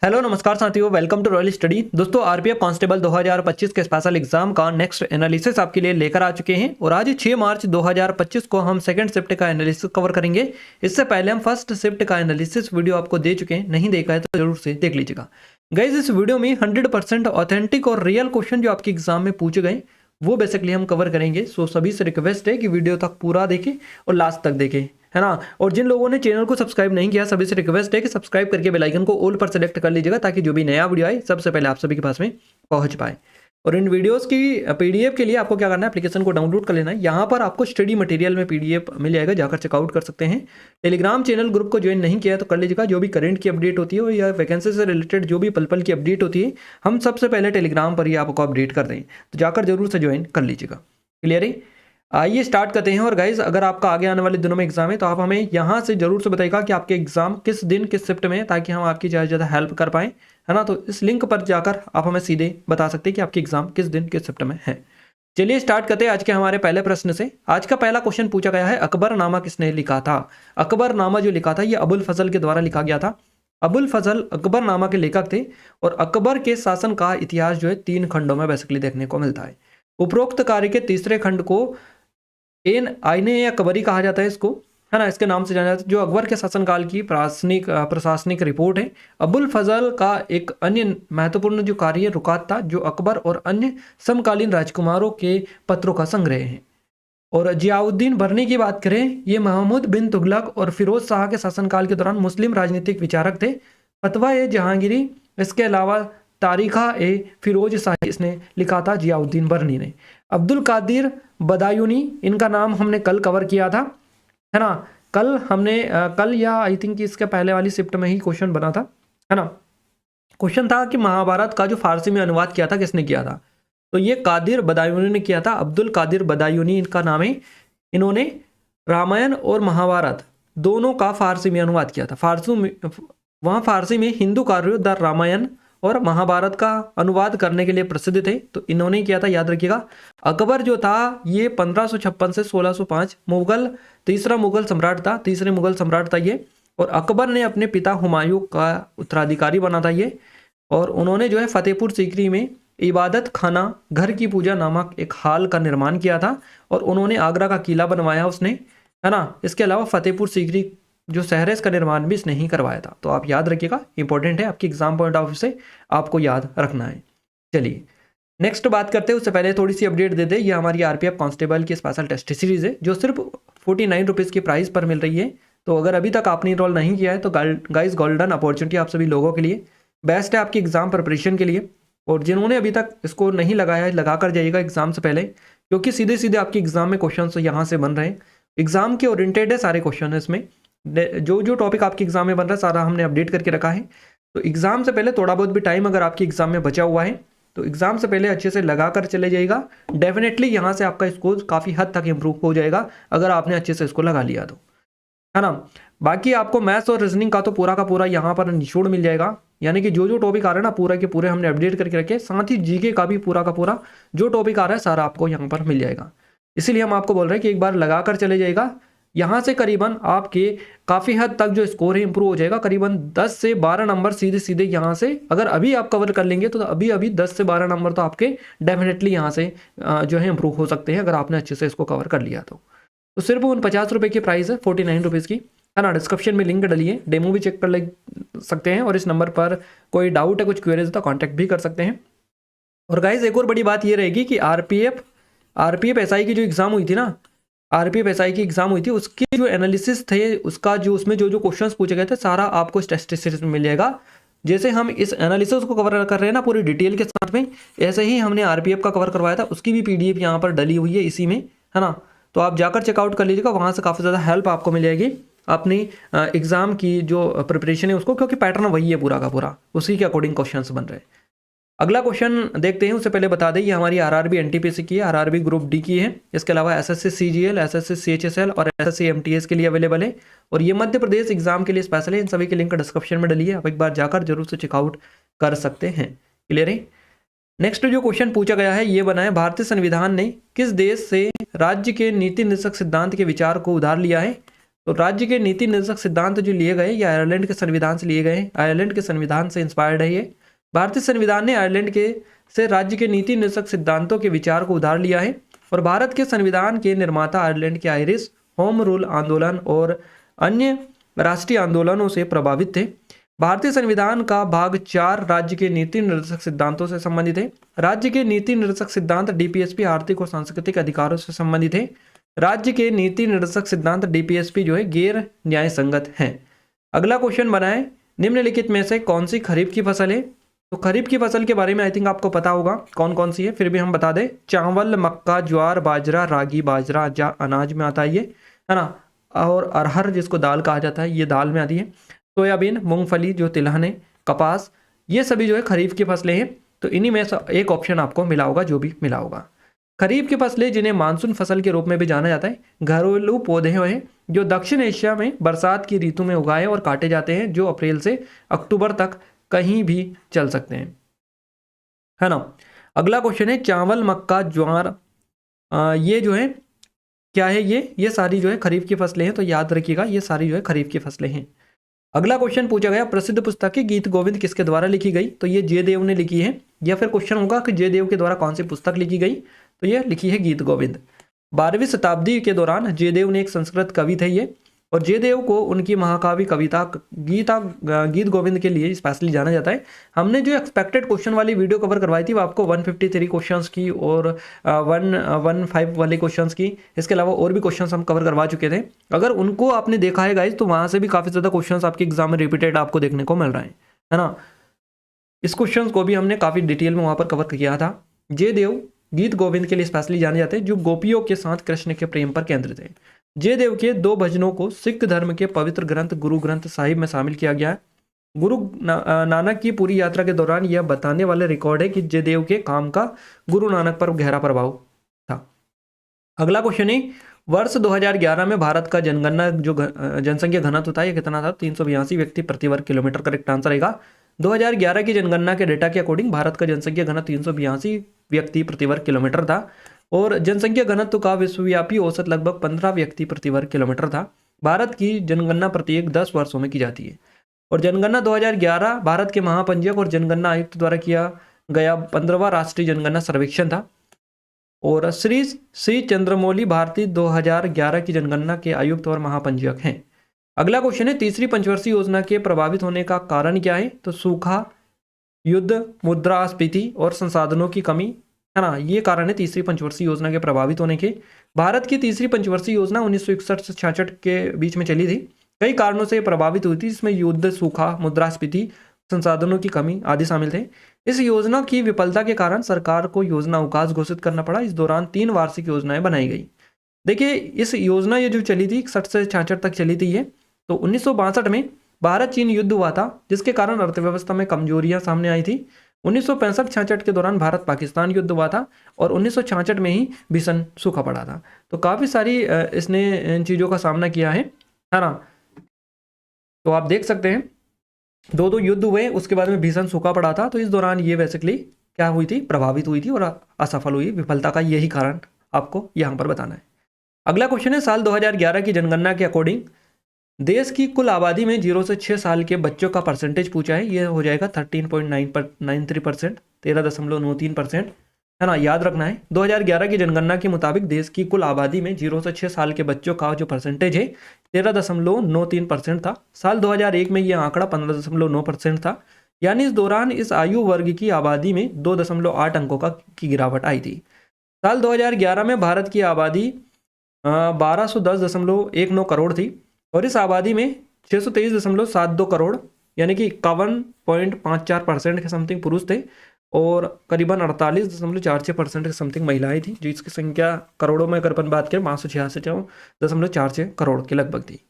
Hello नमस्कार साथियों, welcome to royal study. दोस्तों, आरपीएफ कांस्टेबल 2025 के स्पेशल एग्जाम का नेक्स्ट एनालिसिस आपके लिए लेकर आ चुके हैं और आज 6 मार्च 2025 को हम सेकंड शिफ्ट का एनालिसिस कवर करेंगे। इससे पहले हम फर्स्ट शिफ्ट का एनालिसिस वीडियो आपको दे चुके हैं, नहीं देखा है तो जरूर से देख लीजिएगा। गाइस, इस वीडियो में 100% ऑथेंटिक और रियल क्वेश्चन जो आपके एग्जाम में पूछे गए वो बेसिकली हम कवर करेंगे। सो सभी से रिक्वेस्ट है कि वीडियो तक पूरा देखें और लास्ट तक देखें, है ना। और जिन लोगों ने चैनल को सब्सक्राइब नहीं किया, सभी से रिक्वेस्ट है कि सब्सक्राइब करके बेल आइकन को ऑल पर सेलेक्ट कर लीजिएगा ताकि जो भी नया वीडियो आए सबसे पहले आप सभी के पास में पहुंच पाए। और इन वीडियोस की पीडीएफ के लिए आपको क्या करना है, एप्लीकेशन को डाउनलोड कर लेना है। यहाँ पर आपको स्टडी मटेरियल में पीडीएफ मिल जाएगा, जाकर चेकआउट कर सकते हैं। टेलीग्राम चैनल ग्रुप को ज्वाइन नहीं किया है तो कर लीजिएगा। जो भी करंट की अपडेट होती है या वैकेंसी से रिलेटेड जो भी पल पल की अपडेट होती है, हम सबसे पहले टेलीग्राम पर ही आपको अपडेट कर दें, तो जाकर जरूर से ज्वाइन कर लीजिएगा। क्लियर है? आइए स्टार्ट करते हैं। और गाइज, अगर आपका आगे आने वाले दिनों में एग्जाम है तो आप हमें यहाँ से जरूर से बताइएगा कि आपके एग्जाम किस दिन किस शिफ्ट में है, ताकि हम आपकी ज़्यादा से ज़्यादा हेल्प कर पाएँ, है ना। तो इस लिंक पर जाकर आप हमें सीधे बता सकते हैं कि आपके एग्जाम किस दिन किस शिफ्ट में है। चलिए स्टार्ट करते हैं आज के हमारे पहले प्रश्न से। आज का पहला क्वेश्चन पूछा गया है, अकबरनामा किसने लिखा था। अकबरनामा जो लिखा था ये अबुल फजल के द्वारा लिखा गया था। अबुल फजल अकबरनामा के लेखक थे और अकबर के शासन का इतिहास जो है 3 खंडों में बेसिकली देखने को मिलता है। उपरोक्त कार्य के तीसरे खंड को आईने या कबरी कहा जाता है, इसको, है ना, इसके नाम से जाना जाता है, जो अकबर के शासनकाल की प्रशासनिक रिपोर्ट है। अबुल फजल का एक अन्य महत्वपूर्ण जो कार्य रुकात था, जो अकबर और अन्य समकालीन राजकुमारों के पत्रों का संग्रह है। और जियाउद्दीन बरनी की बात करें, ये महमूद बिन तुगलक और फिरोज शाह के शासनकाल के दौरान मुस्लिम राजनीतिक विचारक थे। फतवा ए जहांगीरी, इसके अलावा तारीखा ए फिरोज शाही इसने लिखा था जियाउद्दीन बरनी ने। अब्दुल कादिर बदायूनी, इनका नाम हमने कल कवर किया था, है ना। कल या आई थिंक इसके पहले वाली शिफ्ट में ही क्वेश्चन बना था, है ना। क्वेश्चन था कि महाभारत का जो फारसी में अनुवाद किया था किसने किया था, तो ये कादिर बदायूनी ने किया था। अब्दुल कादिर बदायूनी इनका नाम है। इन्होंने रामायण और महाभारत दोनों का फारसी में अनुवाद किया था। फारसी में हिंदू कार्यों द रामायण और महाभारत का अनुवाद करने के लिए प्रसिद्ध थे, तो इन्होंने किया था, याद रखिएगा। अकबर जो था ये 1556 से 1605 तीसरा मुगल सम्राट था, तीसरे मुगल सम्राट था ये। और अकबर ने अपने पिता हुमायूं का उत्तराधिकारी बना था ये। और उन्होंने जो है फतेहपुर सीकरी में इबादत खाना घर की पूजा नामक एक हाल का निर्माण किया था और उन्होंने आगरा का किला बनवाया उसने, है ना। इसके अलावा फतेहपुर सीकरी जो शहर है इसका निर्माण भी इसने ही करवाया था। तो आप याद रखिएगा, इंपॉर्टेंट है, आपकी एग्जाम पॉइंट ऑफ व्यू से आपको याद रखना है। चलिए नेक्स्ट बात करते हैं। उससे पहले थोड़ी सी अपडेट दे दे, ये हमारी आरपीएफ कांस्टेबल की स्पेशल टेस्ट सीरीज है जो सिर्फ 49 रुपीज़ की प्राइस पर मिल रही है। तो अगर अभी तक आपने इनरोल नहीं किया है तो गाइस, गोल्डन अपॉर्चुनिटी आप सभी लोगों के लिए बेस्ट है आपकी एग्जाम प्रिपरेशन के लिए। और जिन्होंने अभी तक इसको नहीं लगाया है, लगा कर जाइएगा एग्जाम से पहले, क्योंकि सीधे सीधे आपकी एग्जाम में क्वेश्चन यहाँ से बन रहे हैं। एग्जाम के ओरिएंटेड है सारे क्वेश्चन है इसमें। जो टॉपिक आपके एग्जाम में बन रहा है सारा हमने अपडेट करके रखा है। तो एग्जाम से पहले थोड़ा बहुत भी टाइम अगर आपकी एग्जाम में बचा हुआ है तो एग्जाम से पहले अच्छे से लगा कर चले जाइएगा। डेफिनेटली यहाँ से आपका स्कोर काफ़ी हद तक इंप्रूव हो जाएगा अगर आपने अच्छे से इसको लगा लिया तो, है ना। बाकी आपको मैथ्स और रीजनिंग का तो पूरा का पूरा यहाँ पर निचोड़ मिल जाएगा, यानी कि जो टॉपिक आ रहा है ना पूरा के पूरे हमने अपडेट करके रखे। साथ ही जीके का भी पूरा का पूरा जो टॉपिक आ रहा है सारा आपको यहाँ पर मिल जाएगा। इसीलिए हम आपको बोल रहे हैं कि एक बार लगा कर चले जाएगा। यहाँ से करीबन आपके काफ़ी हद तक जो स्कोर है इंप्रूव हो जाएगा। करीबन 10 से 12 नंबर सीधे सीधे यहाँ से अगर अभी आप कवर कर लेंगे तो अभी 10 से 12 नंबर तो आपके डेफिनेटली यहाँ से जो है इंप्रूव हो सकते हैं अगर आपने अच्छे से इसको कवर कर लिया तो। सिर्फ उन 50 रुपये की प्राइस है, 49 रुपीज़ की, है ना। डिस्क्रिप्शन में लिंक डली है, डेमो भी चेक कर ले सकते हैं। और इस नंबर पर कोई डाउट है, कुछ क्वेरीज तो कॉन्टैक्ट भी कर सकते हैं। और गाइज, एक और बड़ी बात ये रहेगी कि आरपीएफ एसआई की जो एग्ज़ाम हुई थी ना, आरपीएफ एसआई की एग्जाम हुई थी, उसके जो एनालिसिस थे, उसका जो उसमें जो क्वेश्चंस पूछे गए थे सारा आपको इस टेस्ट सीरीज में मिल जाएगा। जैसे हम इस एनालिसिस को कवर कर रहे हैं ना पूरी डिटेल के साथ में, ऐसे ही हमने आरपीएफ का कवर करवाया था, उसकी भी पीडीएफ यहाँ पर डली हुई है इसी में, है ना। तो आप जाकर चेकआउट कर लीजिएगा, वहाँ से काफ़ी ज़्यादा हेल्प आपको मिल जाएगी अपनी एग्जाम की जो प्रिपरेशन है उसको, क्योंकि पैटर्न वही है पूरा का पूरा, उसी के अकॉर्डिंग क्वेश्चन बन रहे हैं। अगला क्वेश्चन देखते हैं। उससे पहले बता दें ये हमारी आरआरबी एनटीपीसी की है, आरआरबी ग्रुप डी की है। इसके अलावा एसएससी सीजीएल, एसएससी सीएचएसएल और एसएससी एमटीएस के लिए अवेलेबल है। और ये मध्य प्रदेश एग्जाम के लिए स्पेशल है। इन सभी के लिंक डिस्क्रिप्शन में डली है, आप एक बार जाकर जरूर से चेकआउट कर सकते हैं। क्लियर है? नेक्स्ट जो क्वेश्चन पूछा गया है ये बना है, भारतीय संविधान ने किस देश से राज्य के नीति निर्देशक सिद्धांत के विचार को उधार लिया है। तो राज्य के नीति निर्देशक सिद्धांत जो लिए गए ये आयरलैंड के संविधान से लिए गए हैं, आयरलैंड के संविधान से इंस्पायर्ड है ये। भारतीय संविधान ने आयरलैंड के से राज्य के नीति निर्देशक सिद्धांतों के विचार को उधार लिया है और भारत के संविधान के निर्माता आयरलैंड के आयरिश होम रूल आंदोलन और अन्य राष्ट्रीय आंदोलनों से प्रभावित थे। भारतीय संविधान का भाग 4 राज्य के नीति निर्देशक सिद्धांतों से संबंधित है। राज्य के नीति निर्देशक सिद्धांत डीपीएसपी आर्थिक और सांस्कृतिक अधिकारों से संबंधित है। राज्य के नीति निर्देशक सिद्धांत डीपीएसपी जो है गैर न्याय संगत है। अगला क्वेश्चन बना है निम्नलिखित में से कौन सी खरीफ की फसल है। तो खरीफ की फसल के बारे में आई थिंक आपको पता होगा कौन कौन सी है, फिर भी हम बता दें। चावल, मक्का, ज्वार, बाजरा, रागी, बाजरा अनाज में आता है ये, है ना। और अरहर जिसको दाल कहा जाता है ये दाल में आती है। सोयाबीन, मूंगफली जो तिलहन है, कपास, ये सभी जो है खरीफ की फसलें हैं। तो इन्हीं में से एक ऑप्शन आपको मिला होगा जो भी मिला होगा। खरीफ की फसलें जिन्हें मानसून फसल के रूप में भी जाना जाता है घरेलू पौधे हैं जो दक्षिण एशिया में बरसात की ऋतु में उगाए और काटे जाते हैं, जो अप्रैल से अक्टूबर तक कहीं भी चल सकते हैं, है ना। अगला क्वेश्चन है चावल, मक्का, ज्वार, ये जो है क्या है, ये सारी जो है खरीफ की फसलें हैं। तो याद रखिएगा ये सारी जो है खरीफ की फसलें हैं। अगला क्वेश्चन पूछा गया प्रसिद्ध पुस्तक की गीत गोविंद किसके द्वारा लिखी गई। तो ये जयदेव ने लिखी है, या फिर क्वेश्चन होगा कि जयदेव के द्वारा कौन सी पुस्तक लिखी गई। तो ये लिखी है गीत गोविंद। 12वीं शताब्दी के दौरान जयदेव ने एक संस्कृत कवि थे ये, और जयदेव को उनकी महाकाव्य कविता गीत गोविंद के लिए स्पेशली जाना जाता है। हमने जो एक्सपेक्टेड क्वेश्चन वाली वीडियो कवर करवाई थी वो आपको 153 क्वेश्चंस की और 115 वाले क्वेश्चंस की, इसके अलावा और भी क्वेश्चंस हम कवर करवा चुके थे। अगर उनको आपने देखा है गाइज तो वहाँ से भी काफ़ी ज़्यादा क्वेश्चंस आपके एग्जाम में रिपीटेड आपको देखने को मिल रहे हैं, है ना। इस क्वेश्चन को भी हमने काफ़ी डिटेल में वहाँ पर कवर किया था। जयदेव गीत गोविंद के लिए स्पेशली जाने जाते हैं जो गोपियों के साथ कृष्ण के प्रेम पर केंद्रित है। जयदेव के 2 भजनों को सिख धर्म के पवित्र ग्रंथ गुरु ग्रंथ साहिब में शामिल किया गया है। गुरु नानक की पूरी यात्रा के दौरान यह बताने वाले रिकॉर्ड है कि जयदेव के काम का गुरु नानक पर गहरा प्रभाव था। अगला क्वेश्चन है वर्ष 2011 में भारत का जनगणना जो जनसंख्या घनत्व था ये कितना था। 382 व्यक्ति प्रति वर्ग किलोमीटर करेक्ट आंसर रहेगा। 2011 की जनगणना के डेटा के अकॉर्डिंग भारत का जनसंख्या घनत्व 382 व्यक्ति प्रति वर्ग किलोमीटर था और जनसंख्या घनत्व का विश्वव्यापी औसत लगभग 15 व्यक्ति प्रति वर्ग किलोमीटर था। भारत की जनगणना प्रत्येक 10 वर्षों में की जाती है और जनगणना 2011 भारत के महापंजीयक और जनगणना आयुक्त द्वारा किया गया 15वां राष्ट्रीय जनगणना सर्वेक्षण था। और श्री चंद्रमौली भारतीय 2011 की जनगणना के आयुक्त और महापंजीयक हैं। अगला क्वेश्चन है तीसरी पंचवर्षीय योजना के प्रभावित होने का कारण क्या है। तो सूखा, युद्ध, मुद्रास्फीति और संसाधनों की कमी, है ना, ये कारण है तीसरी पंचवर्षीय योजना के प्रभावित होने के। भारत की तीसरी पंचवर्षीय योजना 1961 से 66 के बीच में चली थी। कई कारणों से प्रभावित हुई थी, इसमें युद्ध, सूखा, मुद्रास्फीति, संसाधनों की कमी आदि शामिल थे। इस योजना की विफलता के कारण सरकार को योजना अवकाश घोषित करना पड़ा। इस दौरान 3 वार्षिक योजनाएं बनाई गई। देखिए इस योजना ये जो चली थी 61 से 66 तक चली थी ये। तो 1962 में भारत चीन युद्ध हुआ था जिसके कारण अर्थव्यवस्था में कमजोरियां सामने आई थी। 1965-66 के दौरान भारत पाकिस्तान युद्ध हुआ था और 1966 में ही भीषण सूखा पड़ा था। तो काफ़ी सारी इसने इन चीज़ों का सामना किया है ना। तो आप देख सकते हैं 2 युद्ध हुए, उसके बाद में भीषण सूखा पड़ा था। तो इस दौरान ये बेसिकली क्या हुई थी, प्रभावित हुई थी और असफल हुई। विफलता का यही कारण आपको यहाँ पर बताना है। अगला क्वेश्चन है साल 2011 की जनगणना के अकॉर्डिंग देश की कुल आबादी में 0 से 6 साल के बच्चों का परसेंटेज पूछा है। ये हो जाएगा 13.93%, 13.93%, है ना, याद रखना है। 2011 की जनगणना के मुताबिक देश की कुल आबादी में 0 से 6 साल के बच्चों का जो परसेंटेज है 13.93% था। साल 2001 में यह आंकड़ा 15.9% था। यानी इस दौरान इस आयु वर्ग की आबादी में 2.8 अंकों की गिरावट आई थी। साल 2011 में भारत की आबादी 1210.19 करोड़ थी और इस आबादी में 623.72 करोड़ यानी कि 51.54% के समथिंग पुरुष थे और करीबन 48.46% के समथिंग महिलाएं थी, जिसकी संख्या करोड़ों में अगर अपन बात करें 586.46 करोड़ के लगभग थी।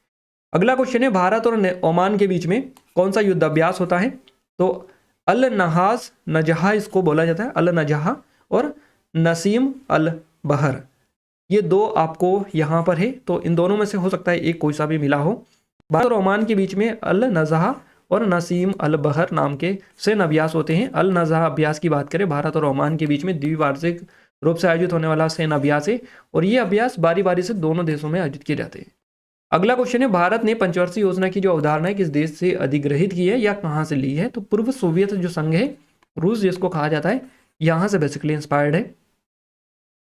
अगला क्वेश्चन है भारत और ओमान के बीच में कौन सा युद्ध अभ्यास होता है। तो अल नहास नजहा इसको बोला जाता है, अल नजहा और नसीम अल बहर, ये 2 आपको यहाँ पर है। तो इन दोनों में से हो सकता है एक कोई सा भी मिला हो। भारत और ओमान के बीच में अल नजहा और नसीम अल बहर नाम के सैन्य अभ्यास होते हैं। अल नजहा अभ्यास की बात करें भारत और ओमान के बीच में द्विवार्षिक रूप से आयोजित होने वाला सैन्य अभ्यास है और ये अभ्यास बारी बारी से दोनों देशों में आयोजित किए जाते हैं। अगला क्वेश्चन है, भारत ने पंचवर्षीय योजना की जो अवधारणा है किस देश से अधिग्रहित की है या कहाँ से ली है? तो पूर्व सोवियत जो संघ है, रूस जिसको कहा जाता है, यहाँ से बेसिकली इंस्पायर्ड है।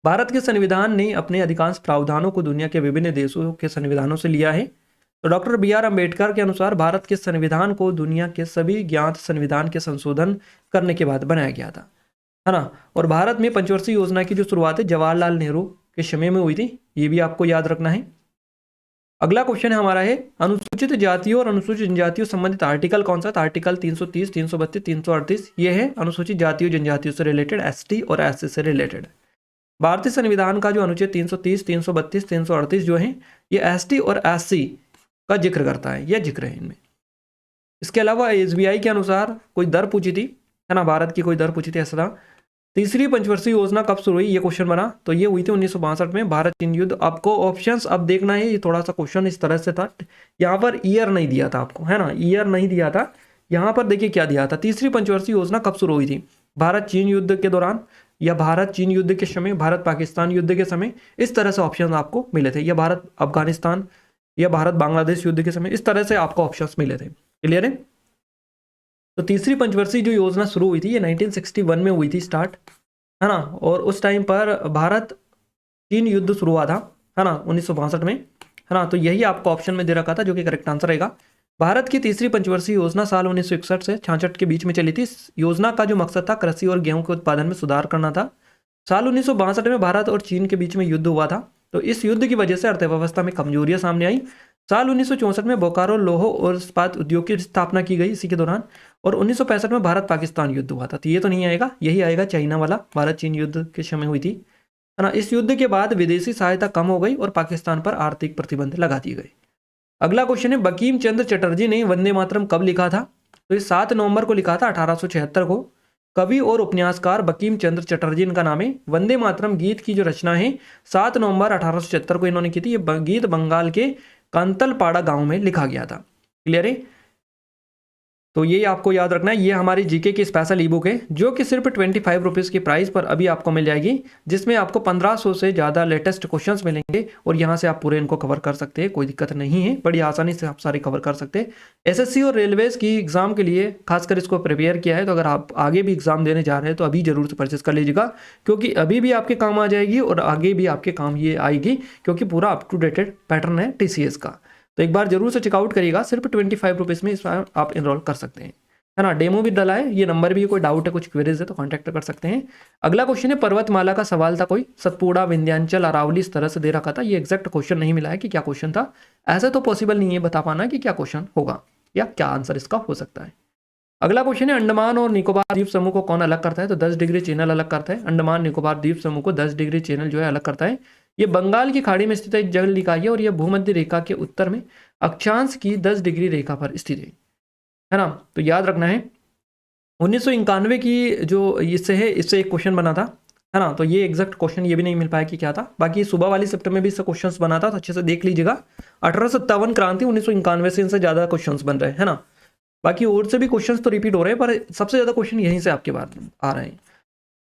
भारत के संविधान ने अपने अधिकांश प्रावधानों को दुनिया के विभिन्न देशों के संविधानों से लिया है। तो डॉक्टर बी.आर. अम्बेडकर के अनुसार भारत के संविधान को दुनिया के सभी ज्ञात संविधान के संशोधन करने के बाद बनाया गया था, है ना। और भारत में पंचवर्षीय योजना की जो शुरुआत है जवाहरलाल नेहरू के समय में हुई थी, ये भी आपको याद रखना है। अगला क्वेश्चन हमारा है, अनुसूचित जातियों और अनुसूचित जनजातियों संबंधित आर्टिकल कौन सा? आर्टिकल 330, 332, 338 ये है अनुसूचित जातियों जनजातियों से रिलेटेड, एसटी और एससी से रिलेटेड। भारतीय संविधान का जो अनुच्छेद 330, 332, 338 जो है ये एसटी और एससी का जिक्र करता है, यह जिक्र है इनमें। इसके अलावा एसबीआई के अनुसार कोई दर पूछी थी, है ना, भारत की कोई दर पूछी थी ऐसा। तीसरी पंचवर्षीय योजना कब शुरू हुई, ये क्वेश्चन बना, तो ये हुई थी 1962 में, भारत चीन युद्ध। आपको ऑप्शंस अब देखना है, ये थोड़ा सा क्वेश्चन इस तरह से था, यहाँ पर ईयर नहीं दिया था आपको, है ना, ईयर नहीं दिया था। यहाँ पर देखिए क्या दिया था, तीसरी पंचवर्षीय योजना कब शुरू हुई थी, भारत चीन युद्ध के दौरान या भारत चीन युद्ध के समय, भारत पाकिस्तान युद्ध के समय, इस तरह से ऑप्शन आपको मिले थे, या भारत अफगानिस्तान या भारत बांग्लादेश युद्ध के समय, इस तरह से आपको ऑप्शंस मिले थे। क्लियर है? तो तीसरी पंचवर्षीय जो योजना शुरू हुई थी ये 1961 में हुई थी स्टार्ट, है ना। और उस टाइम पर भारत चीन युद्ध शुरू हुआ था, है ना, 1962 में, है ना। तो यही आपको ऑप्शन में दे रखा था, जो कि करेक्ट आंसर रहेगा। भारत की तीसरी पंचवर्षीय योजना साल 1961 से 66 के बीच में चली थी। योजना का जो मकसद था कृषि और गेहूं के उत्पादन में सुधार करना था। साल 1962 में भारत और चीन के बीच में युद्ध हुआ था, तो इस युद्ध की वजह से अर्थव्यवस्था में कमजोरियां सामने आई। साल 1964 में बोकारो लोह और इस्पात उद्योग की स्थापना की गई इसी के दौरान। और 1965 में भारत पाकिस्तान युद्ध हुआ था, तो ये तो नहीं आएगा, यही आएगा चाइना वाला, भारत चीन युद्ध के समय हुई थी, है ना। इस युद्ध के बाद विदेशी सहायता कम हो गई और पाकिस्तान पर आर्थिक प्रतिबंध लगा दिए गए। अगला क्वेश्चन है, बंकिम चंद्र चटर्जी ने वंदे मातरम कब लिखा था? तो ये 7 नवंबर को लिखा था 1876 को। कवि और उपन्यासकार बंकिम चंद्र चटर्जी इनका नाम है। वंदे मातरम गीत की जो रचना है 7 नवंबर 1876 को इन्होंने की थी। ये गीत बंगाल के कांतलपाड़ा गांव में लिखा गया था। क्लियर है? तो ये आपको याद रखना है, ये हमारी जीके की स्पेशल ई बुक है, जो कि सिर्फ 25 रुपीज़ की प्राइस पर अभी आपको मिल जाएगी, जिसमें आपको 1500 से ज़्यादा लेटेस्ट क्वेश्चंस मिलेंगे और यहाँ से आप पूरे इनको कवर कर सकते हैं, कोई दिक्कत नहीं है, बड़ी आसानी से आप सारे कवर कर सकते हैं। एसएससी और रेलवेज़ की एग्ज़ाम के लिए खासकर इसको प्रिपेयर किया है, तो अगर आप आगे भी एग्ज़ाम देने जा रहे हैं तो अभी ज़रूर से परचेस कर लीजिएगा, क्योंकि अभी भी आपके काम आ जाएगी और आगे भी आपके काम ये आएगी, क्योंकि पूरा अप टू डेटेड पैटर्न है TCS का। तो एक बार जरूर से चेकआउट करिएगा, सिर्फ 25 रुपीज़ में इस बार आप इनरोल कर सकते हैं, है ना। डेमो भी डला है, ये नंबर भी, कोई डाउट है कुछ क्वेरीज है तो कांटेक्ट कर सकते हैं। अगला क्वेश्चन है, पर्वतमाला का सवाल था कोई, सतपुड़ा विंध्याचल अरावली इस तरह से दे रखा था। ये एग्जैक्ट क्वेश्चन नहीं मिला है कि क्या क्वेश्चन था, ऐसा तो पॉसिबल नहीं है बता पाना कि क्या क्वेश्चन होगा या क्या आंसर इसका हो सकता है। अगला क्वेश्चन है, अंडमान और निकोबार द्वीप समूह को कौन अलग करता है? तो 10 डिग्री चैनल अलग करता है। अंडमान निकोबार द्वीप समूह को 10 डिग्री चैनल जो है अलग करता है। ये बंगाल की खाड़ी में स्थित एक जल निकाय है और यह भूमध्य रेखा के उत्तर में अक्षांश की 10 डिग्री रेखा पर स्थित है ना। तो याद रखना है, 1991 की जो इससे है, इससे एक क्वेश्चन बना था, है ना। तो ये एग्जैक्ट क्वेश्चन ये भी नहीं मिल पाया कि क्या था। बाकी सुबह वाली शिफ्ट में भी इससे क्वेश्चन बना था, तो अच्छे से देख लीजिएगा। 1857 क्रांति 1991 से इनसे ज़्यादा क्वेश्चन बन रहे हैं ना। बाकी और से भी क्वेश्चंस तो रिपीट हो रहे हैं, पर सबसे ज़्यादा क्वेश्चन यहीं से आपके बाद आ रहे हैं।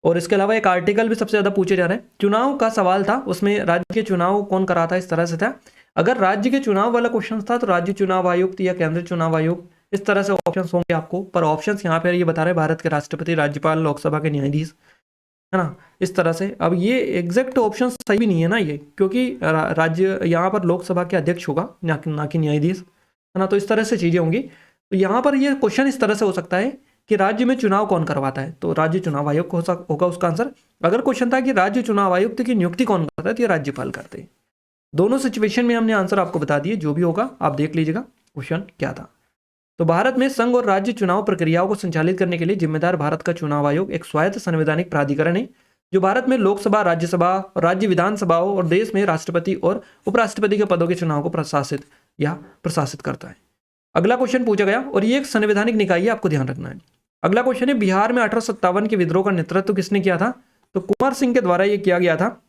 और इसके अलावा एक आर्टिकल भी सबसे ज़्यादा पूछे जा रहे हैं। चुनाव का सवाल था, उसमें राज्य के चुनाव कौन कराता है, इस तरह से था। अगर राज्य के चुनाव वाला क्वेश्चन था तो राज्य चुनाव आयुक्त या केंद्रीय चुनाव आयोग, इस तरह से ऑप्शंस होंगे आपको। पर ऑप्शंस यहाँ पर ये बता रहे हैं भारत के राष्ट्रपति, राज्यपाल, लोकसभा के न्यायाधीश, है ना, इस तरह से। अब ये एग्जैक्ट ऑप्शन सही भी नहीं है ना ये, क्योंकि राज्य यहाँ पर लोकसभा के अध्यक्ष होगा ना कि न्यायाधीश, है ना। तो इस तरह से चीज़ें होंगी। तो यहाँ पर ये क्वेश्चन इस तरह से हो सकता है कि राज्य में चुनाव कौन करवाता है, तो राज्य चुनाव आयोग होगा उसका आंसर। अगर क्वेश्चन था कि राज्य चुनाव आयुक्त की नियुक्ति कौन करता है, तो ये राज्यपाल करते हैं। दोनों सिचुएशन में हमने आंसर आपको बता दिए, जो भी होगा आप देख लीजिएगा क्वेश्चन क्या था। तो भारत में संघ और राज्य चुनाव प्रक्रियाओं को संचालित करने के लिए जिम्मेदार भारत का चुनाव आयोग एक स्वायत्त संवैधानिक प्राधिकरण है, जो भारत में लोकसभा, राज्यसभा और राज्य विधानसभाओं और देश में राष्ट्रपति और उपराष्ट्रपति के पदों के चुनाव को प्रशासित करता है। अगला क्वेश्चन पूछा गया, और ये एक संवैधानिक निकाय है, आपको ध्यान रखना है। अगला क्वेश्चन है, बिहार में 1857 के विद्रोह का नेतृत्व किसने किया था? तो कुंवर सिंह के द्वारा ये किया गया था,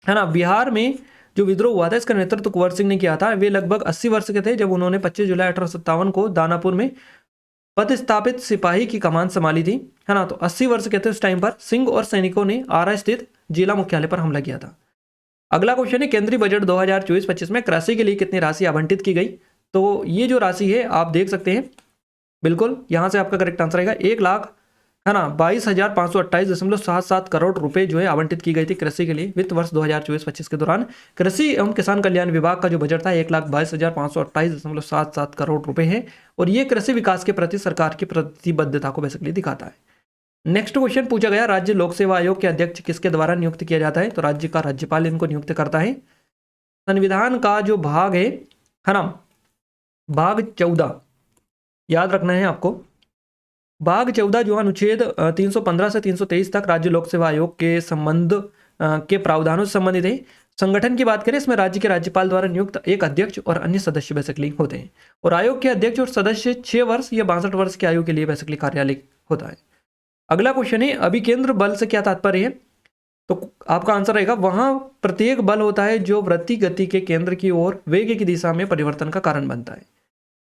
है ना। बिहार में जो विद्रोह हुआ था इसका नेतृत्व कुंवर सिंह ने किया था। वे लगभग 80 वर्ष के थे जब उन्होंने 25 जुलाई 1857 को दानापुर में पदस्थापित सिपाही की कमान संभाली थी, है ना। तो 80 वर्ष के थे उस टाइम पर। सिंह और सैनिकों ने आरा स्थित जिला मुख्यालय पर हमला किया था। अगला क्वेश्चन है केंद्रीय बजट 2024-25 में कृषि के लिए कितनी राशि आवंटित की गई। तो ये जो राशि है आप देख सकते हैं, बिल्कुल यहाँ से आपका करेक्ट आंसर आएगा 1,00,000 है ना 22,528.77 करोड़ रुपए जो है आवंटित की गई थी कृषि के लिए वित्त वर्ष 2024-25 के दौरान। कृषि एवं किसान कल्याण विभाग का जो बजट था 1,22,528.77 करोड़ रुपए है और ये कृषि विकास के प्रति सरकार की प्रतिबद्धता को बेसिकली दिखाता है। नेक्स्ट क्वेश्चन पूछा गया, राज्य लोक सेवा आयोग के अध्यक्ष किसके द्वारा नियुक्त किया जाता है। तो राज्य का राज्यपाल इनको नियुक्त करता है। संविधान का जो भाग है ना, भाग 14 याद रखना है आपको। भाग 14 जो अनुच्छेद 315 से 323 तक राज्य लोक सेवा आयोग के संबंध के प्रावधानों से संबंधित है। संगठन की बात करें, इसमें राज्य के राज्यपाल द्वारा नियुक्त एक अध्यक्ष और अन्य सदस्य बेसिकली होते हैं और आयोग के अध्यक्ष और सदस्य 6 वर्ष या 62 वर्ष की आयु के लिए बेसिकली कार्यालय होता है। अगला क्वेश्चन है अभिकेंद्र बल से क्या तात्पर्य है। तो आपका आंसर रहेगा वहां प्रत्येक बल होता है जो वृत्ति गति के केंद्र की ओर वेग की दिशा में परिवर्तन का कारण बनता है।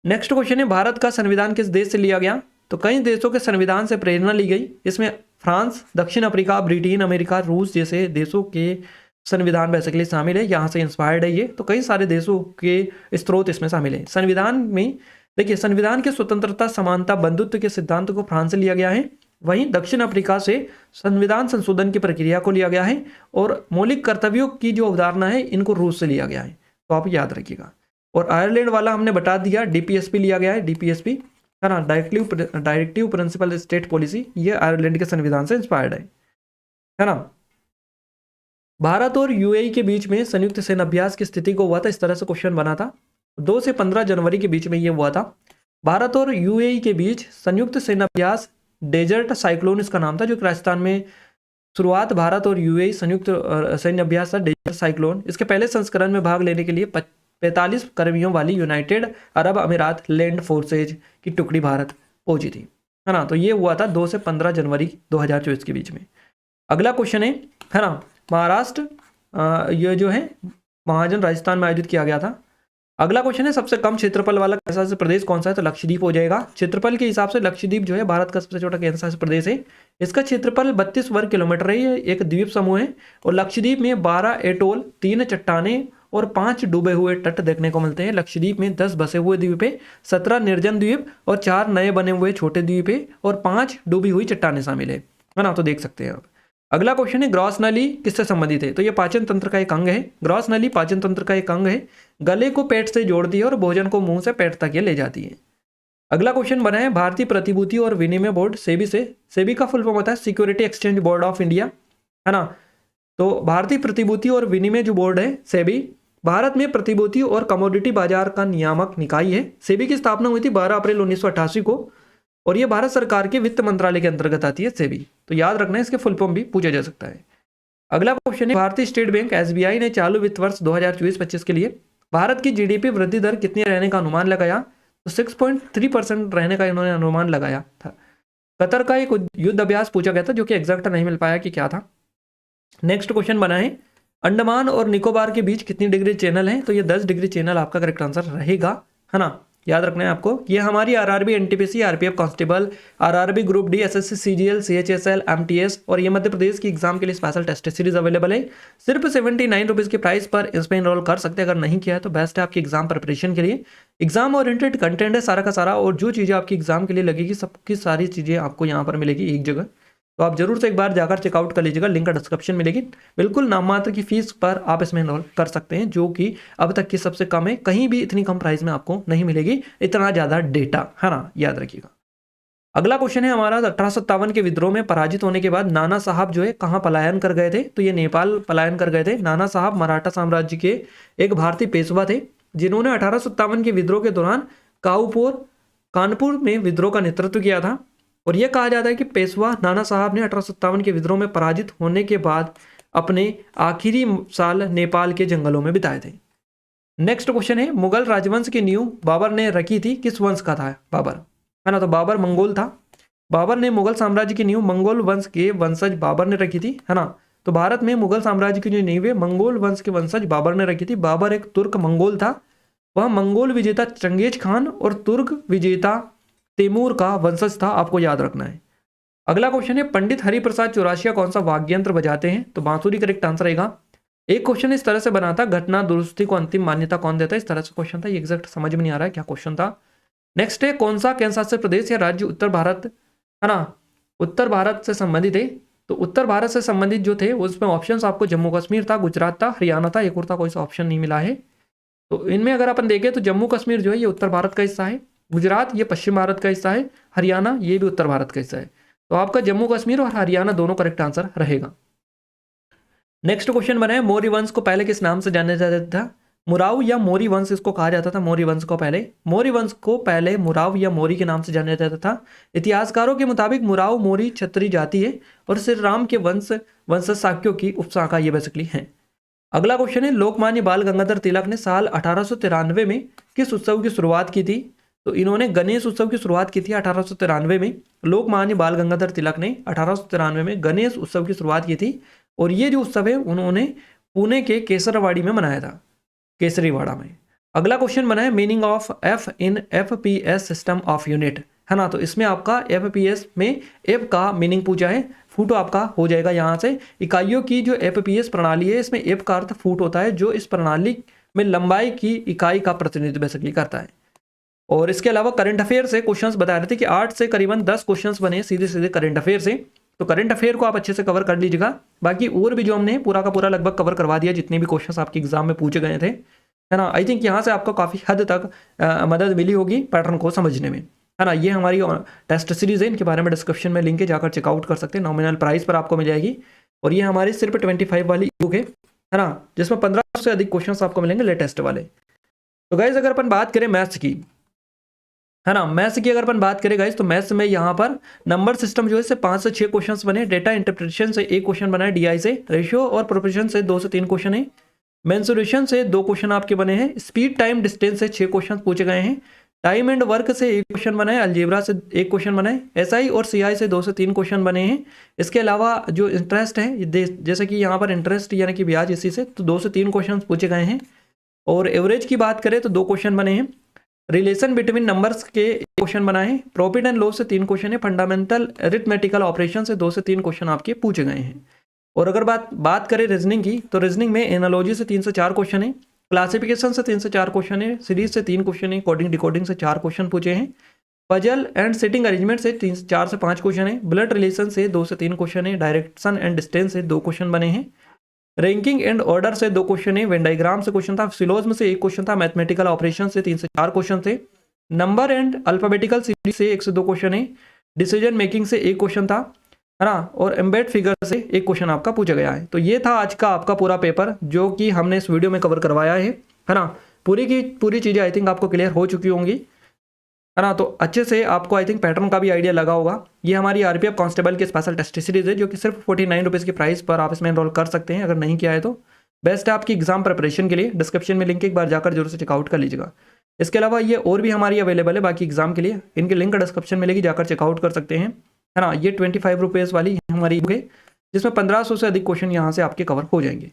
नेक्स्ट क्वेश्चन है भारत का संविधान किस देश से लिया गया। तो कई देशों के संविधान से प्रेरणा ली गई। इसमें फ्रांस, दक्षिण अफ्रीका, ब्रिटेन, अमेरिका, रूस जैसे देशों के संविधान बेसिकली शामिल है। यहाँ से इंस्पायर्ड है ये। तो कई सारे देशों के स्रोत इसमें शामिल है। संविधान में देखिए, संविधान के स्वतंत्रता, समानता, बंधुत्व के सिद्धांत को फ्रांस से लिया गया है। वहीं दक्षिण अफ्रीका से संविधान संशोधन की प्रक्रिया को लिया गया है और मौलिक कर्तव्यों की जो अवधारणा है इनको रूस से लिया गया है। तो आप याद रखिएगा। और आयरलैंड वाला हमने बता दिया, डीपीएसपी लिया गया है। डीपीएसपी है ना, डायरेक्टिव प्रिंसिपल स्टेट पॉलिसी, ये आयरलैंड के संविधान से इंस्पायर्ड है ना। भारत और यूएई के बीच में संयुक्त सैन्य अभ्यास की स्थिति को हुआ था, इस तरह से क्वेश्चन बना था। 2 से 15 जनवरी के बीच में ये हुआ था। भारत और यूएई के बीच संयुक्त सैन्य अभ्यास डेजर्ट साइक्लोन इसका नाम था, जो राजस्थान में शुरुआत भारत और यूएई संयुक्त सैन्य अभ्यास था डेजर्ट साइक्लोन। इसके पहले संस्करण में भाग लेने के लिए 45 कर्मियों वाली यूनाइटेड अरब अमीरात लैंड फोर्सेज की टुकड़ी भारत पहुंची थी, है ना। तो ये हुआ था 2 से 15 जनवरी 2024 के बीच में। अगला क्वेश्चन है ना, महाराष्ट्र ये जो है महाजन राजस्थान में आयोजित किया गया था। अगला क्वेश्चन है सबसे कम क्षेत्रफल वाला केंद्र शासित प्रदेश कौन सा है। तो लक्षद्वीप हो जाएगा। क्षेत्रफल के हिसाब से लक्षद्वीप जो है भारत का सबसे छोटा केंद्र शासित प्रदेश है। इसका क्षेत्रफल 32 वर्ग किलोमीटर है। ये एक द्वीप समूह है और लक्षद्वीप में 12 एटोल, 3 चट्टाने और 5 डूबे हुए तट देखने को मिलते हैं। लक्षद्वीप में 10 बसे हुए द्वीप है, 17 निर्जन द्वीप और 4 नए बने हुए छोटे द्वीप है और 5 डूबी हुई चट्टाने शामिल है ना। तो देख सकते हैं आप। अगला क्वेश्चन है ग्रॉस नली किससे संबंधित है। तो ये पाचन तंत्र का एक अंग है। ग्रॉस नली पाचन तंत्र का एक अंग है। गले को पेट से जोड़ती है और भोजन को मुंह से पेट तक ये ले जाती है। अगला क्वेश्चन बना है भारतीय प्रतिभूति और विनिमय बोर्ड सेबी से। सेबी का फुल फॉर्म होता है security exchange board of India, है ना। तो भारतीय प्रतिभूति और विनिमय जो बोर्ड है सेबी, भारत में प्रतिभूति और कमोडिटी बाजार का नियामक निकाय है। सेबी की स्थापना हुई थी 12 अप्रैल 1988 को और ये भारत सरकार के वित्त मंत्रालय के अंतर्गत आती है सेबी। तो याद रखना है, इसके फुल फॉर्म भी पूछा जा सकता है। अगला क्वेश्चन है भारतीय स्टेट बैंक एसबीआई ने चालू वित्त वर्ष 2024-25 के लिए भारत की जीडीपी वृद्धि दर कितनी रहने का अनुमान लगाया। तो 6.3% रहने का इन्होंने अनुमान लगाया था। कतर का एक युद्ध अभ्यास पूछा गया था जो कि एग्जैक्ट नहीं मिल पाया कि क्या था। नेक्स्ट क्वेश्चन बना है अंडमान और निकोबार के बीच कितनी डिग्री चैनल है। तो ये 10 डिग्री चैनल आपका करेक्ट आंसर रहेगा, है ना। याद रखना है आपको। ये हमारी RRB, NTPC, RPF constable, RRB group D, SSC, CGL, CHSL, MTS और ये मध्य प्रदेश की एग्जाम के लिए स्पेशल टेस्ट सीरीज अवेलेबल है। सिर्फ 79 रुपीज़ के प्राइस पर इसमें इनरोल कर सकते हैं। अगर नहीं किया है तो बेस्ट है आपकी एग्जाम प्रिपरेशन के लिए। एग्जाम ओरिएंटेड कंटेंट है सारा का सारा और जो चीज़ें आपकी एग्जाम के लिए लगेगी सबकी सारी चीज़ें आपको यहाँ पर मिलेगी एक जगह। तो आप जरूर से एक बार जाकर चेकआउट कर लीजिएगा, लिंक डिस्क्रिप्शन में मिलेगी। बिल्कुल नाम मात्र की फीस पर आप इसमें इनरोल कर सकते हैं, जो कि अब तक की सबसे कम है। कहीं भी इतनी कम प्राइस में आपको नहीं मिलेगी इतना ज़्यादा डेटा, है ना, याद रखिएगा। अगला क्वेश्चन है हमारा 1857 के विद्रोह में पराजित होने के बाद नाना साहब जो है कहाँ पलायन कर गए थे। तो ये नेपाल पलायन कर गए थे। नाना साहब मराठा साम्राज्य के एक भारतीय पेशवा थे जिन्होंने 1857 के विद्रोह के दौरान कानपुर में विद्रोह का नेतृत्व किया था। और यह कहा जाता है कि पेशवा नाना साहब ने 1857 के विद्रोह में पराजित होने के बाद अपने आखिरी साल नेपाल के जंगलों में बिताए थे। नेक्स्ट क्वेश्चन है मुगल राजवंश की नींव बाबर ने रखी थी, किस वंश का था बाबर, है ना। तो बाबर मंगोल था। बाबर ने मुगल साम्राज्य की नींव मंगोल वंश के वंशज बाबर ने रखी थी, है ना। तो भारत में मुगल साम्राज्य की जो नींव है मंगोल वंश के वंशज बाबर ने रखी थी। बाबर एक तुर्क मंगोल था। वह मंगोल विजेता चंगेज खान और तुर्क विजेता तैमूर का वंशज था, आपको याद रखना है। अगला क्वेश्चन है पंडित हरिप्रसाद चौरसिया कौन सा वाद्य यंत्र बजाते हैं। तो बांसुरी करेक्ट आंसर रहेगा। एक क्वेश्चन इस तरह से बना था, घटना दुरुस्ती को अंतिम मान्यता कौन देता है, इस तरह से क्वेश्चन था। ये एग्जैक्ट समझ में नहीं आ रहा है क्या क्वेश्चन था। नेक्स्ट है, कौन सा केंद्र शासित प्रदेश या राज्य उत्तर भारत, है ना, उत्तर भारत से संबंधित है। तो उत्तर भारत से संबंधित जो थे उसमें ऑप्शंस आपको जम्मू कश्मीर था, गुजरात था, हरियाणा था, एक और था, कोई सा ऑप्शन नहीं मिला है। तो इनमें अगर अपन देखें तो जम्मू कश्मीर जो है ये उत्तर भारत का हिस्सा है, गुजरात ये पश्चिम भारत का हिस्सा है, हरियाणा ये भी उत्तर भारत का हिस्सा है। तो आपका जम्मू कश्मीर और हरियाणा दोनों करेक्ट आंसर रहेगा। नेक्स्ट क्वेश्चन बना है, मौर्य वंश को पहले किस नाम से जाना जाता था। मुराव या मौर्य वंश इसको कहा जाता था। मौर्य वंश को पहले मुराव या मौर्य के नाम से जाना जाता था। इतिहासकारों के मुताबिक मुराव मौर्य क्षत्रिय जाति है और श्री राम के वंशज शाक्यों की उपशाखा ये बेसिकली है। अगला क्वेश्चन है, लोकमान्य बाल गंगाधर तिलक ने साल 1893 में किस उत्सव की शुरुआत की थी। तो इन्होंने गणेश उत्सव की शुरुआत की थी 1893 में। लोकमान्य बाल गंगाधर तिलक ने 1893 में गणेश उत्सव की शुरुआत की थी और ये जो उत्सव है उन्होंने पुणे के केसरवाड़ी में मनाया था, केसरीवाड़ा में। अगला क्वेश्चन बना है, meaning of F in FPS system of unit, है ना। तो इसमें आपका FPS में एफ का मीनिंग पूछा है। फुट आपका हो जाएगा यहाँ से। इकाइयों की जो FPS प्रणाली है इसमें एफ का अर्थ फुट होता है, जो इस प्रणाली में लंबाई की इकाई का प्रतिनिधित्व बेसिकली करता है। और इसके अलावा करंट अफेयर से क्वेश्चंस बता रहे थे कि 8 से करीबन 10 क्वेश्चंस बने सीधे सीधे करंट अफेयर से। तो करंट अफेयर को आप अच्छे से कवर कर लीजिएगा। बाकी और भी जो हमने पूरा का पूरा लगभग कवर करवा दिया, जितने भी क्वेश्चंस आपके एग्जाम में पूछे गए थे, है ना। आई थिंक यहाँ से आपको काफ़ी हद तक मदद मिली होगी पैटर्न को समझने में, है ना। ये हमारी टेस्ट सीरीज है, इनके बारे में डिस्क्रिप्शन में लिंक है, जाकर चेकआउट कर सकते हैं। नॉमिनल प्राइस पर आपको मिल जाएगी। और ये हमारी सिर्फ 25 वाली बुक है ना, जिसमें 15 से अधिक क्वेश्चन आपको मिलेंगे लेटेस्ट वाले। तो गाइज अगर अपन बात करें मैथ्स की, है ना, मैथ्स की अगर अपन बात करें गाइस, तो मैथ्स में यहाँ पर नंबर सिस्टम जो है 5 से 6 क्वेश्चंस बने, डेटा इंटरप्रिटेशन से 1 क्वेश्चन बना है, DI से, रेशियो और प्रोपोर्शन से 2 से 3 क्वेश्चन है, मेंसुरेशन से 2 क्वेश्चन आपके बने हैं, स्पीड टाइम डिस्टेंस से 6 क्वेश्चन पूछे गए हैं, टाइम एंड वर्क से 1 क्वेश्चन बना है, अलजेब्रा से 1 क्वेश्चन बना है, SI और CI से 2 से 3 क्वेश्चन बने हैं। इसके अलावा जो इंटरेस्ट है, जैसे कि यहाँ पर इंटरेस्ट यानी कि ब्याज, इसी से तो 2 से 3 क्वेश्चन पूछे गए हैं। और एवरेज की बात करें तो 2 क्वेश्चन बने हैं, रिलेशन बिटवीन नंबर्स के क्वेश्चन बनाए हैं, प्रॉफिट एंड लॉस से 3 क्वेश्चन है, फंडामेंटल अरिथमेटिकल ऑपरेशन से 2 से 3 क्वेश्चन आपके पूछे गए हैं। और अगर बात करें रीजनिंग की, तो रीजनिंग में एनालॉजी से 3 से 4 क्वेश्चन है, क्लासिफिकेशन से 3 से 4 क्वेश्चन है, सीरीज से 3 क्वेश्चन है, कोडिंग डिकोडिंग से 4 क्वेश्चन पूछे हैं, पजल एंड सिटिंग अरेंजमेंट से 4 से 5 क्वेश्चन है, ब्लड रिलेशन से 2 से 3 क्वेश्चन है, डायरेक्शन एंड डिस्टेंस से 2 क्वेश्चन बने हैं, रैंकिंग एंड ऑर्डर से 2 क्वेश्चन है, वेन डायग्राम से क्वेश्चन था, सिलोज्म से 1 क्वेश्चन था, मैथमेटिकल ऑपरेशन से 3 से 4 क्वेश्चन थे, नंबर एंड अल्फाबेटिकल सीरीज से 1 से 2 क्वेश्चन है, डिसीजन मेकिंग से 1 क्वेश्चन था, है ना, और एम्बेड फिगर से 1 क्वेश्चन आपका पूछा गया है। तो ये था आज का आपका पूरा पेपर, जो कि हमने इस वीडियो में कवर करवाया है ना। पूरी की पूरी चीज़ें आई थिंक आपको क्लियर हो चुकी होंगी, है ना। तो अच्छे से आपको आई थिंक पैटर्न का भी आइडिया लगा होगा। ये हमारी RPF कांस्टेबल की स्पेशल टेस्ट सीरीज है, जो कि सिर्फ 49 रुपीज़ की प्राइस पर आप इसमें एनरोल कर सकते हैं। अगर नहीं किया है तो बेस्ट है आपकी एग्जाम प्रिपरेशन के लिए। डिस्क्रिप्शन में लिंक एक बार जाकर जरूर से चेकआउट कर लीजिएगा। इसके अलावा ये और भी हमारी अवेलेबल है बाकी एग्जाम के लिए, इनके लिंक डिस्क्रिप्शन में लेके जाकर चेकआउट कर सकते हैं, है ना। ये 25 रुपीज़ वाली हमारी बुक है, जिसमें 1500 से अधिक क्वेश्चन यहाँ से आपके कवर हो जाएंगे।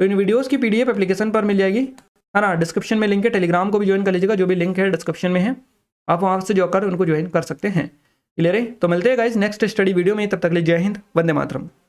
तो इन वीडियोज़ की PDF एप्लीकेशन पर मिल जाएगी, है ना। डिस्क्रिप्शन में लिंक है, टेलीग्राम को भी ज्वाइन कर लीजिएगा, जो भी लिंक है डिस्क्रिप्शन में है, आप वहाँ से जाकर उनको ज्वाइन कर सकते हैं। क्लियर है। तो मिलते हैं गाइस नेक्स्ट स्टडी वीडियो में, तब तक के लिए जय हिंद, वंदे मातरम।